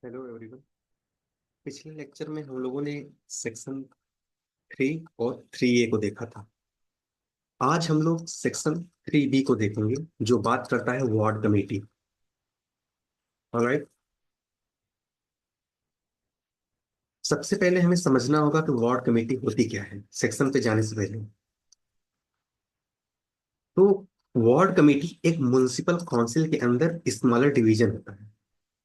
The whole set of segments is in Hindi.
Hello everyone. पिछले लेक्चर में हम लोगों ने सेक्शन 3 और 3A को देखा था। आज हम लोग सेक्शन 3B को देखेंगे जो बात करता है वार्ड कमेटी। ऑलराइट। सबसे पहले हमें समझना होगा कि वार्ड कमेटी होती क्या है सेक्शन पे जाने से पहले। तो वार्ड कमेटी एक म्युनिसिपल काउंसिल के अंदर स्मॉलर डिवीजन होता है।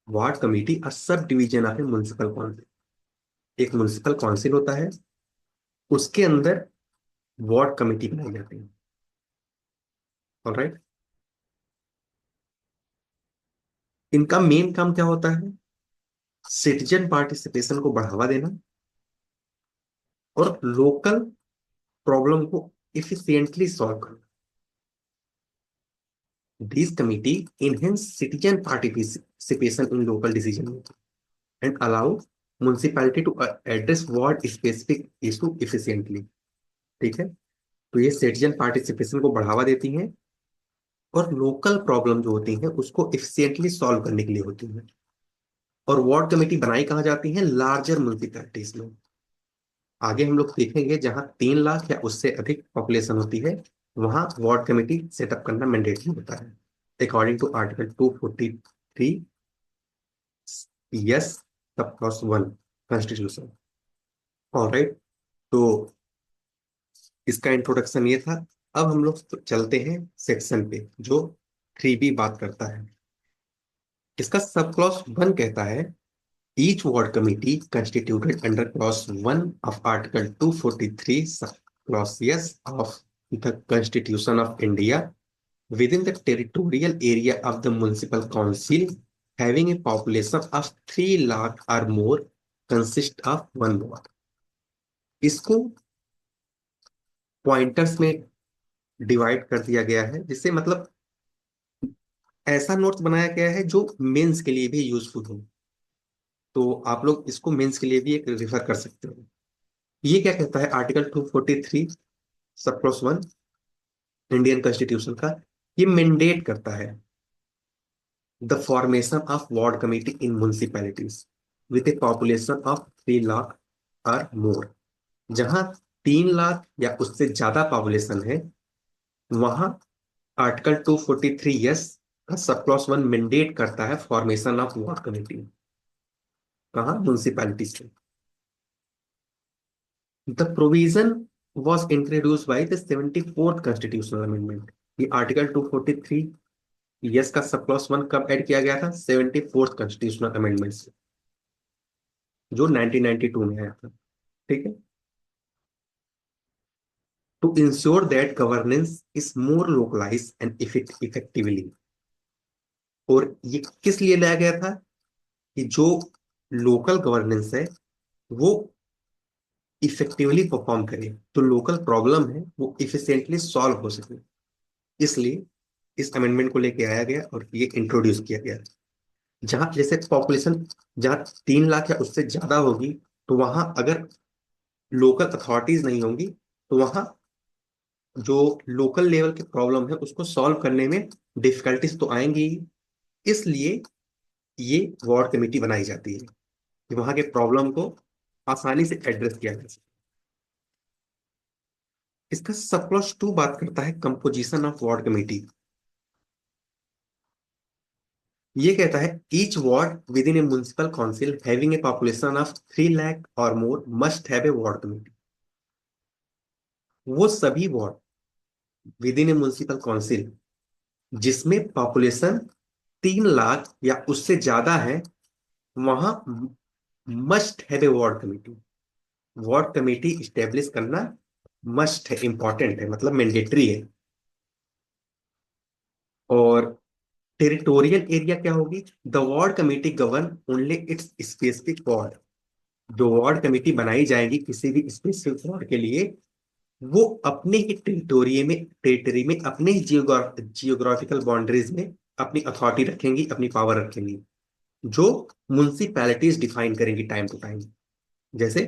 Ward committee a sub division of A municipal council. एक म्युनिसिपल काउंसिल होता है, उसके अंदर वार्ड कमेटी बनाई जाती है। ऑलराइट। इनका मेन काम क्या होता है? सिटीजन पार्टिसिपेशन को बढ़ावा देना और लोकल प्रॉब्लम को इफिशिएंटली सॉल्व करना। This committee enhance citizen participation in local decision making and allow municipality to address ward specific issue efficiently। ठीक है। तो ये सिटीजन पार्टिसिपेशन को बढ़ावा देती हैं और लोकल प्रॉब्लम जो होती हैं उसको इफिशिएंटली सॉल्व करने के लिए होती हैं। और वार्ड कमेटी बनाई कहाँ जाती हैं? लार्जर म्युनिसिपैलिटीज में। आगे हम लोग देखेंगे जहां 3 लाख या उससे अधिक पॉपुलेशन होती है वहां वार्ड कमेटी सेटअप करना मैंडेटरी होता है according to article 243 S sub clause 1 constitution. Alright. तो इसका इंट्रोडक्शन ये था। अब हम लोग चलते हैं सेक्शन पे जो 3B बात करता है। इसका सब क्लॉज 1 कहता है each ward committee constituted under clause 1 of article 243 clause yes of the constitution of India within the territorial area of the municipal council having a population of 3 lakh or more consist of one ward। इसको पॉइंटर्स में डिवाइड कर दिया गया है जिससे मतलब ऐसा नोट्स बनाया गया है जो मेंस के लिए भी यूजफुल हो। तो आप लोग इसको मेंस के लिए भी एक रिफर कर सकते हो। ये क्या कहता है आर्टिकल 243 सब क्लॉज 1 इंडियन कॉन्स्टिट्यूशन का? ये मैंडेट करता है the formation of ward committee in municipalities with A population of 3 lakh और मोर। जहां 3 लाख या उससे ज्यादा पॉपुलेशन है वहां आर्टिकल 243 यस का सब क्लॉज 1 मैंडेट करता है फॉर्मेशन ऑफ वार्ड कमेटी। कहाँ? म्युनिसिपैलिटीज में। The provision was introduced by the 74th constitutional amendment। ये आर्टिकल 243 यस का सब क्लॉज 1 कब ऐड किया गया था? 74th कॉन्स्टिट्यूशनल अमेंडमेंट से, जो 1992 में आया था। ठीक है। To ensure that governance is more localise and effectively. और ये किस लिए लाया गया था? कि जो लोकल गवर्नेंस है वो इफेक्टिवली परफॉर्म करे, तो लोकल प्रॉब्लम है वो इफिशिएंटली सॉल्व हो सके। इसलिए इस अमेंडमेंट को लेके आया गया और ये इंट्रोड्यूस किया गया। जहां जैसे पॉपुलेशन जहां 3 लाख या उससे ज्यादा होगी तो वहां अगर लोकल अथॉरिटीज नहीं होंगी तो वहां जो लोकल लेवल के प्रॉब्लम है उसको सॉल्व करने में डिफिकल्टीज तो आएंगी ही। इसलिए ये वार्ड कमेटी बनाई जाती है कि वहां के प्रॉब्लम को आसानी से एड्रेस किया जा सके। इसका सब क्लॉज 2 बात करता है कंपोजिशन ऑफ वार्ड कमेटी। ये कहता है each ward within a municipal council having a population of 3 lakh और more must have a ward committee. वो सभी ward within a municipal council जिसमें पॉपुलेशन 3 लाख या उससे ज्यादा है वहां must have a ward committee. Ward committee establish करना मस्ट है, इंपॉर्टेंट है, मतलब मैंडेटरी है। और टेरिटोरियल एरिया क्या होगी? The ward committee govern only its specific ward. जो वार्ड कमेटी बनाई जाएगी किसी भी स्पेसिफिक वार्ड के लिए वो अपने ही टेरिटरी में अपने ही जियोग्राफिकल बाउंड्रीज में अपनी अथॉरिटी रखेंगी, अपनी पावर रखेंगी, जो म्युनिसिपैलिटीज डिफाइन करेंगी टाइम टू टाइम। जैसे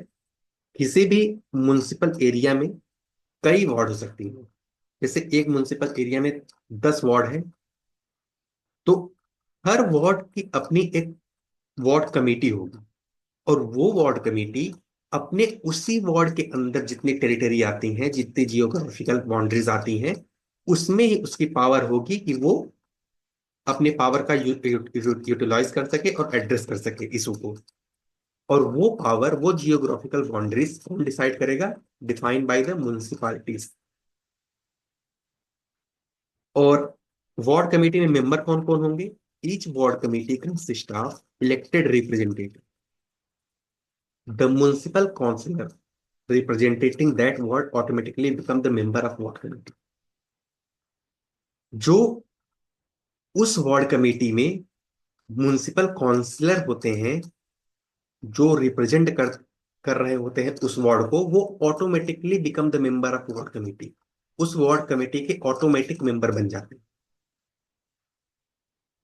किसी भी म्युनिसिपल एरिया में कई वार्ड हो सकती हैं। जैसे एक म्युनिसिपल एरिया में 10 वार्ड है तो हर वार्ड की अपनी एक वार्ड कमेटी होगी, और वो वार्ड कमेटी अपने उसी वार्ड के अंदर जितनी टेरिटरी आती हैं, जितनी जियोग्राफिकल बाउंड्रीज आती हैं, उसमें ही उसकी पावर होगी कि वो अपने पावर का यूटिलाइज कर सके और एड्रेस कर सके इशू को। और वो पावर, वो जियोग्राफिकल बाउंड्रीज कौन डिसाइड करेगा? Defined by the municipalities. और वार्ड कमेटी में मेंबर कौन कौन होंगे? Each ward committee consist of elected representative, the municipal councillor representing that ward automatically become the member of ward committee। जो उस वार्ड कमेटी में म्युनिसिपल काउंसिलर होते हैं, जो रिप्रेजेंट कर कर रहे होते हैं उस वार्ड को, वो automatically become the member of ward committee, उस वार्ड कमेटी के ऑटोमेटिक मेंबर बन जाते हैं।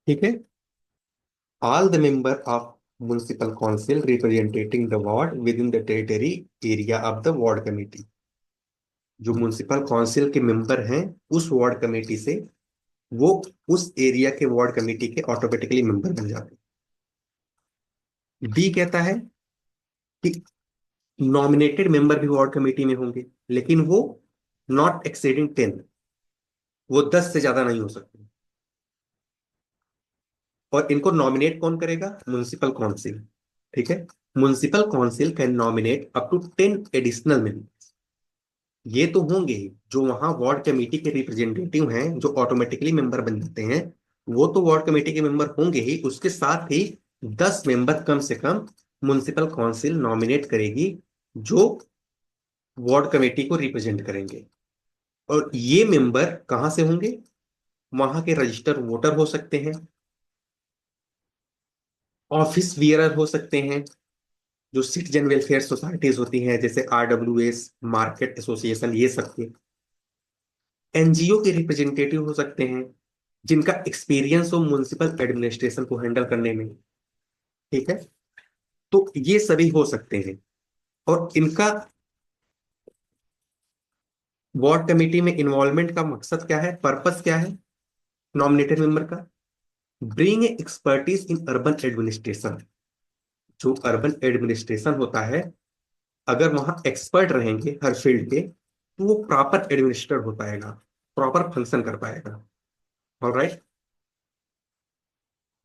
ठीक है। All the member of municipal council representing the ward with in the territory area of the ward committee, जो म्युनिसिपल काउंसिल के मेंबर हैं उस वार्ड कमेटी से, वो उस एरिया के वार्ड कमेटी के ऑटोमेटिकली मेंबर बन जाते हैं। बी कहता है कि नॉमिनेटेड मेंबर भी वार्ड कमेटी में होंगे, लेकिन वो नॉट एक्सेडिंग 10, वो 10 से ज्यादा नहीं हो सकते। और इनको नॉमिनेट कौन करेगा? Municipal council. ठीक है। Municipal council can nominate up to 10 additional members. ये तो होंगे ही, जो वहां वार्ड कमेटी के रिप्रेजेंटेटिव हैं, जो ऑटोमेटिकली मेंबर बन जाते हैं, वो तो वार्ड कमेटी के मेंबर होंगे ही, उसके साथ ही 10 मेंबर कम से कम म्युनिसिपल काउंसिल नॉमिनेट करेगी, जो वार्ड कमेटी को रिप्रेजेंट करेंगे। और ये मेंबर कहां से होंगे? वहां के रजिस्टर वोटर हो सकते हैं, ऑफिस बियरर हो सकते हैं, जो सिटीजन वेलफेयर सोसाइटीज होती हैं जैसे RWS, मार्केट एसोसिएशन, ये सब के एनजीओ के रिप्रेजेंटेटिव हो सकते हैं, जिनका एक्सपीरियंस हो म्युनिसिपल एडमिनिस्ट्रेशन को हैंडल करने में। ठीक है। तो ये सभी हो सकते हैं। और इनका वार्ड कमेटी में इन्वॉल्वमेंट का मकसद क्या है, पर्पस क्या है नॉमिनेटेड मेंबर का? Bring expertise in urban administration. जो अर्बन एडमिनिस्ट्रेशन होता है, अगर वहां एक्सपर्ट रहेंगे हर फील्ड के, तो वो प्रॉपर एडमिनिस्ट्रेटर हो पाएगा, प्रॉपर फंक्शन कर पाएगा। ऑलराइट।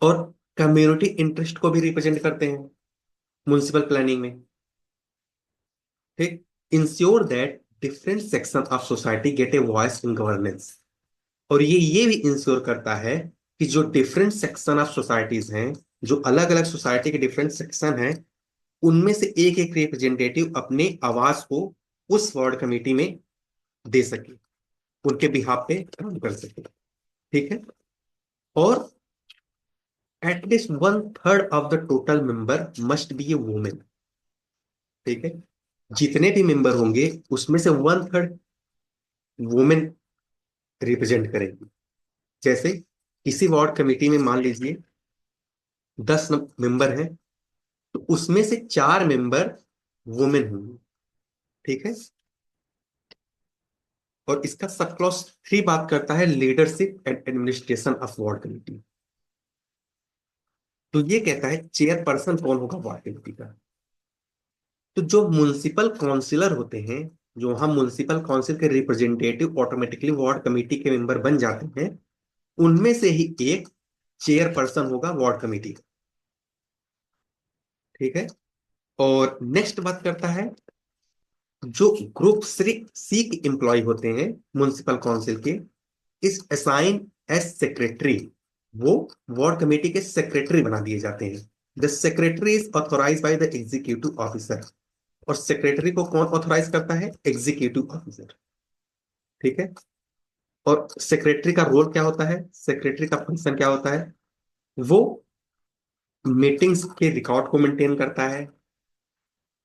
और कम्युनिटी इंटरेस्ट को भी रिप्रेजेंट करते हैं म्युनिसिपल प्लानिंग में। ठीक। Ensure that different section of society gate a voice in governance. और ये भी इंश्योर करता है कि जो डिफरेंट सेक्शन ऑफ सोसाइटीज हैं, जो अलग अलग सोसाइटी के डिफरेंट सेक्शन हैं, उनमें से एक एक रिप्रेजेंटेटिव अपने आवाज को उस वार्ड कमेटी में दे सके, उनके बिहाफ पे काम कर सके। ठीक है। और at least 1/3 of the total member must be A women. ठीक है। जितने भी मेंबर होंगे उसमें से 1/3 वुमेन रिप्रेजेंट करेंगी। जैसे किसी वार्ड कमेटी में मान लीजिए 10 मेंबर हैं, तो उसमें से 4 मेंबर वुमेन होंगे। ठीक है। और इसका सब क्लॉज 3 बात करता है leadership and administration of ward committee. तो ये कहता है चेयरपर्सन कौन होगा वार्ड कमेटी का। तो जो म्युनिसिपल काउंसिलर होते हैं, जो हम म्युनिसिपल काउंसिल के रिप्रेजेंटेटिव ऑटोमेटिकली वार्ड कमेटी के मेंबर बन जाते हैं, उनमें से ही एक चेयरपर्सन होगा वार्ड कमेटी का। ठीक है। और नेक्स्ट बात करता है, जो ग्रुप सी के एम्प्लॉय होते हैं म्युनिसिपल काउंसिल के, इस असाइन एज सेक्रेटरी, वो वार्ड कमेटी के सेक्रेटरी बना दिए जाते हैं। The secretary is authorise by the executive officer. और सेक्रेटरी को कौन ऑथोराइज करता है? Executive officer. ठीक है। और सेक्रेटरी का रोल क्या होता है, सेक्रेटरी का फंक्शन क्या होता है? वो मीटिंग्स के रिकॉर्ड को मेंटेन करता है,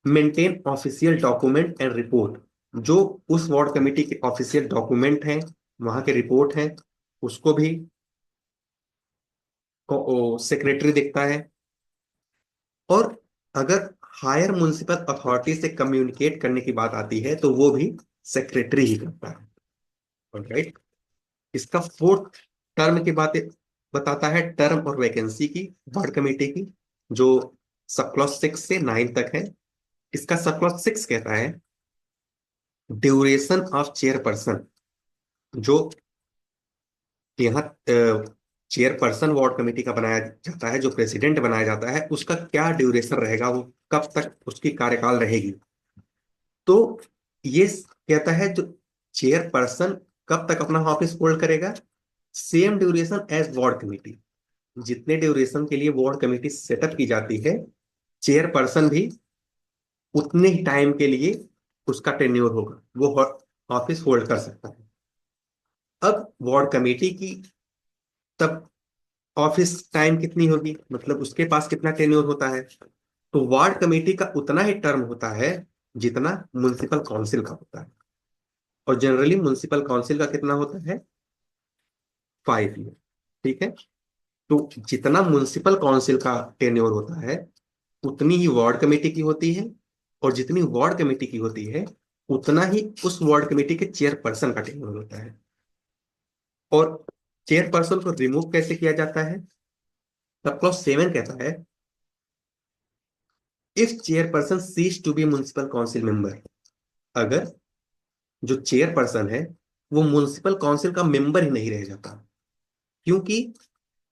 maintain official document and report. जो उस वार्ड कमेटी के ऑफिशियल डॉक्यूमेंट हैं, वहां के रिपोर्ट हैं, उसको भी सेक्रेटरी देखता है। और अगर हायर म्युनिसिपल अथॉरिटी से कम्युनिकेट करने की बात आती है, तो वो भी सेक्रेटरी ही करता है। राइट। इसका फोर्थ टर्म की बात बताता है, टर्म और वैकेंसी की वार्ड कमेटी की। जो सब क्लॉज 6 से 9 तक है। इसका सब क्लॉज 6 कहता है ड्यूरेशन ऑफ चेयरपर्सन, जो यहाँ चेयरपर्सन वार्ड कमेटी का बनाया जाता है, जो प्रेसिडेंट बनाया जाता है, उसका क्या ड्यूरेशन रहेगा, वो कब तक उसकी कार्यकाल रहेगी। तो ये कहता है जो चेयरपर्सन कब तक अपना ऑफिस होल्ड करेगा, same duration as ward committee. जितने ड्यूरेशन के लिए वार्ड कमेटी सेटअप की जाती है, चेयरपर्सन भी उतने ही टाइम के लिए उसका टेन्योर होगा, वो ऑफिस होल्ड कर सकता है। अब वार्ड कमेटी की तब ऑफिस टाइम कितनी होगी, मतलब उसके पास कितना टेन्योर होता है। तो वार्ड कमेटी का उतना ही टर्म होता है जितना म्युनिसिपल काउंसिल का होता है। और जनरली म्युनिसिपल काउंसिल का कितना होता है, 5 ईयर। ठीक है। तो जितना म्युनिसिपल काउंसिल का टेन्योर होता है उतनी ही वार्ड कमेटी की होती है, और जितनी वार्ड कमेटी की होती है उतना ही उस वार्ड कमेटी के चेयरपर्सन का टेन्योर होता है। और चेयरपर्सन को रिमूव कैसे किया जाता है, तब क्लॉज 7 कहता है if chairperson cease to be municipal council member. अगर जो चेयरपर्सन है वो म्युनिसिपल काउंसिल का मेंबर ही नहीं रह जाता। क्योंकि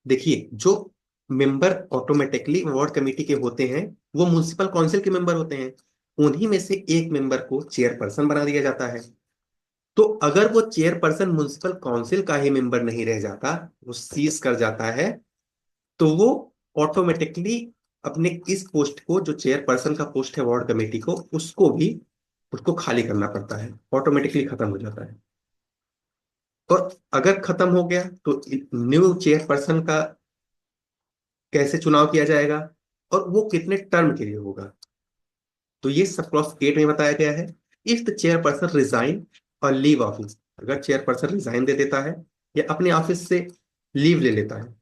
देखिए, जो मेंबर ऑटोमेटिकली वार्ड कमेटी के होते हैं वो म्युनिसिपल काउंसिल के मेंबर होते हैं, उन्हीं में से एक मेंबर को चेयरपर्सन बना दिया जाता है। तो अगर वो चेयरपर्सन म्युनिसिपल काउंसिल का ही मेंबर नहीं रह जाता, वो सीज कर जाता है, तो वो ऑटोमेटिकली अपने इस पोस्ट को, जो चेयरपर्सन का पोस्ट है वार्ड कमेटी को, उसको भी उसको खाली करना पड़ता है, ऑटोमेटिकली खत्म हो जाता है। और अगर खत्म हो गया तो न्यू चेयरपर्सन का कैसे चुनाव किया जाएगा, और वो कितने टर्म के लिए होगा। तो ये सब क्लॉज 8 में बताया गया है। इफ द चेयरपर्सन रिजाइन और लीव ऑफिस, अगर चेयरपर्सन रिजाइन दे देता है या अपने ऑफिस से लीव ले लेता है,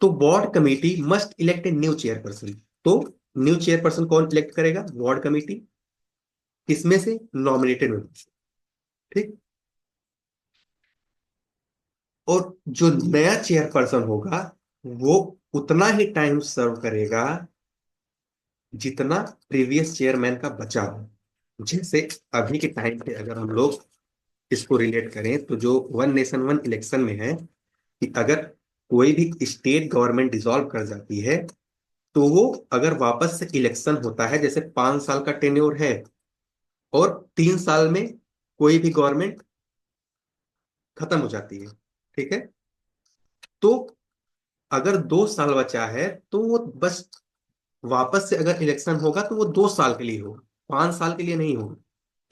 तो ward committee must elect a new chairperson. तो न्यू चेयरपर्सन कौन इलेक्ट करेगा, वार्ड कमेटी। किसमें से, नॉमिनेटेड में से। ठीक। और जो नया चेयरपर्सन होगा वो उतना ही टाइम सर्व करेगा जितना प्रीवियस चेयरमैन का बचा हो। जैसे अभी के टाइम पे अगर हम लोग इसको रिलेट करें, तो जो वन नेशन वन इलेक्शन में है कि अगर कोई भी स्टेट गवर्नमेंट डिसॉल्व कर जाती है, तो वो अगर वापस से इलेक्शन होता है, जैसे 5 साल का टेन्योर है और 3 साल में कोई भी गवर्नमेंट खत्म हो जाती है, ठीक है, तो अगर 2 साल बचा है तो वो बस वापस से अगर इलेक्शन होगा तो वो 2 साल के लिए होगा, 5 साल के लिए नहीं होगा।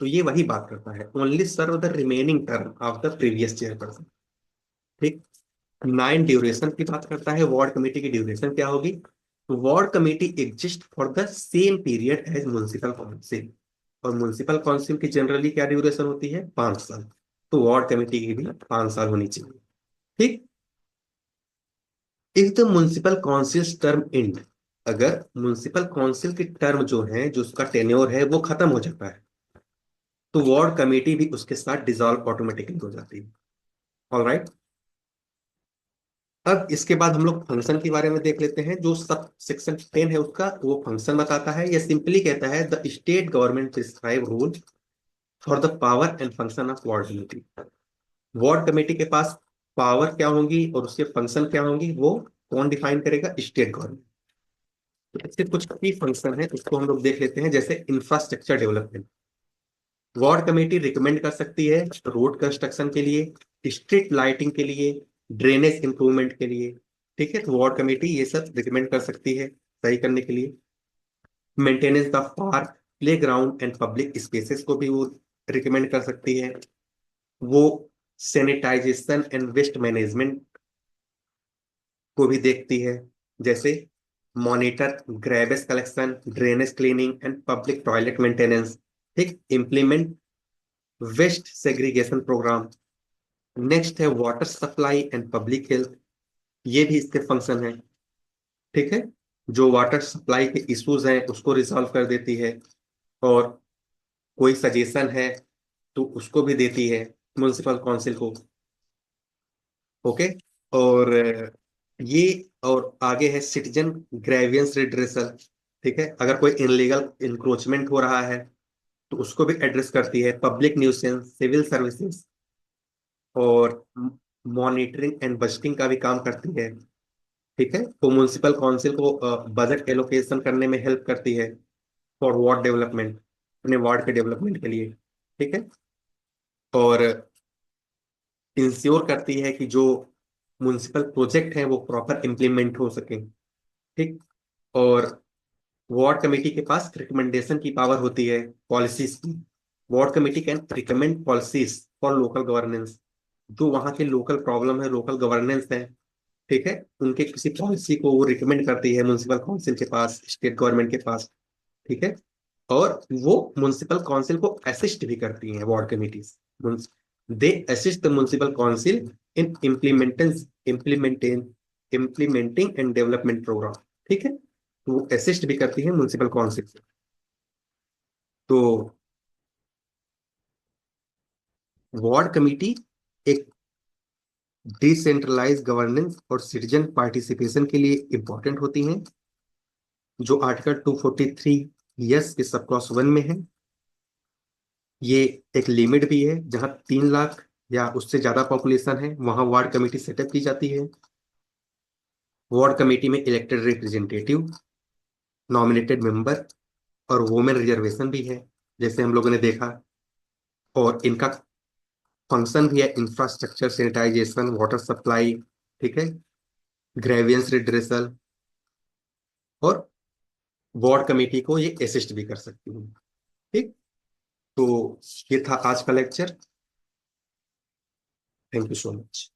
तो ये वही बात करता है, only serve the remaining term of the previous chairperson. ठीक। 9 ड्यूरेशन की बात करता है, वार्ड कमेटी की ड्यूरेशन क्या होगी। Ward committee exist for the same period as municipal council, और म्युनिसिपल काउंसिल की जनरली क्या ड्यूरेशन होती है, 5 साल। तो वार्ड कमेटी की भी 5 साल होनी चाहिए। ठीक। If the municipal council term and, अगर म्युनिसिपल काउंसिल की टर्म जो है, जो उसका टेन्योर है, वो खत्म हो जाता है, तो वार्ड कमेटी भी उसके साथ डिसॉल्व ऑटोमेटिकली हो जाती है। ऑलराइट। अब इसके बाद हम लोग फंक्शन के बारे में देख लेते हैं। जो सब सेक्शन 10 है उसका वो फंक्शन बताता है। यह सिंपली कहता है the state government prescribe rule for the power and function of ward committee. Ward committee के पास पावर क्या होंगी और उसके फंक्शन क्या होंगी, वो कौन डिफाइन करेगा, स्टेट गवर्नमेंट। तो इसके कुछ की फंक्शन है, उसको हम लोग देख लेते हैं। जैसे infrastructure development, ward committee recommend कर सकती है रोड कंस्ट्रक्शन के लिए, स्ट्रीट लाइटिंग के लिए, ड्रेनेज इंप्रूवमेंट के लिए। ठीक है, तो वार्ड कमेटी ये सब रिकमेंड कर सकती है सही करने के लिए। Maintenance of park, play ground and public spaces को भी वो रिकमेंड कर सकती है। वो सैनिटाइजेशन एंड वेस्ट मैनेजमेंट को भी देखती है, जैसे monitor garbage collection, drainage cleaning and public toilet maintenance. ठीक। Implement waste segregation program. Next है water supply and public health, ये भी इसके फंक्शन है। ठीक है, जो वाटर सप्लाई के इश्यूज हैं उसको रिजॉल्व कर देती है, और कोई सजेशन है तो उसको भी देती है म्युनिसिपल काउंसिल को। ओके। और ये और आगे है सिटीजन ग्रेवियंस रिड्रेसल। ठीक है, अगर कोई इनलीगल इंक्रोचमेंट हो रहा है तो उसको भी एड्रेस करती है। पब्लिक न्यूसेंस, सिविल सर्विसेज और मॉनिटरिंग एंड बजटिंग का भी काम करती है। ठीक है, तो म्युनिसिपल काउंसिल को बजट एलोकेशन करने में हेल्प करती है फॉर वार्ड डेवलपमेंट, अपने वार्ड के डेवलपमेंट के लिए। ठीक है, और इंश्योर करती है कि जो म्युनिसिपल प्रोजेक्ट है वो प्रॉपर इम्प्लीमेंट हो सके। ठीक, और वार्ड कमेटी के पास रिकमेंडेशन की पावर होती है पॉलिसीज की। Ward committee can recommend policies for local governance. जो वहाँ के लोकल प्रॉब्लम है, लोकल गवर्नेंस है, ठीक है, उनके किसी पॉलिसी को वो रिकमेंड करती है म्युनिसिपल काउंसिल के पास, स्टेट गवर्नमेंट के पास। ठीक है, और वो म्युनिसिपल काउंसिल को असिस्ट भी करती हैं ward committees. They assist the municipal council in implementing implementing and development program. ठीक है, तो वो असिस्ट भी करती है म्युनिसिपल काउंसिल। तो वार्ड कमिटी एक डिसेंट्रलाइज गवर्नेंस और सिटीजन पार्टिसिपेशन के लिए इंपॉर्टेंट होती हैं, जो आर्टिकल 243 यस के सब क्लॉज 1 में है। ये एक लिमिट भी है, जहां 3 लाख या उससे ज्यादा पॉपुलेशन है वहां वार्ड कमेटी सेटअप की जाती है। वार्ड कमेटी में इलेक्टेड रिप्रेजेंटेटिव, नॉमिनेटेड मेंबर और वुमेन रिजर्वेशन भी है, जैसे हम लोगों ने देखा। और इनका फंक्शन भी है इंफ्रास्ट्रक्चर, सैनिटाइजेशन, वाटर सप्लाई। ठीक है, ग्रेवियंस रिड्रेसल, और वार्ड कमेटी को ये असिस्ट भी कर सकती है। ठीक, तो ये था आज का lecture. Thank you so much.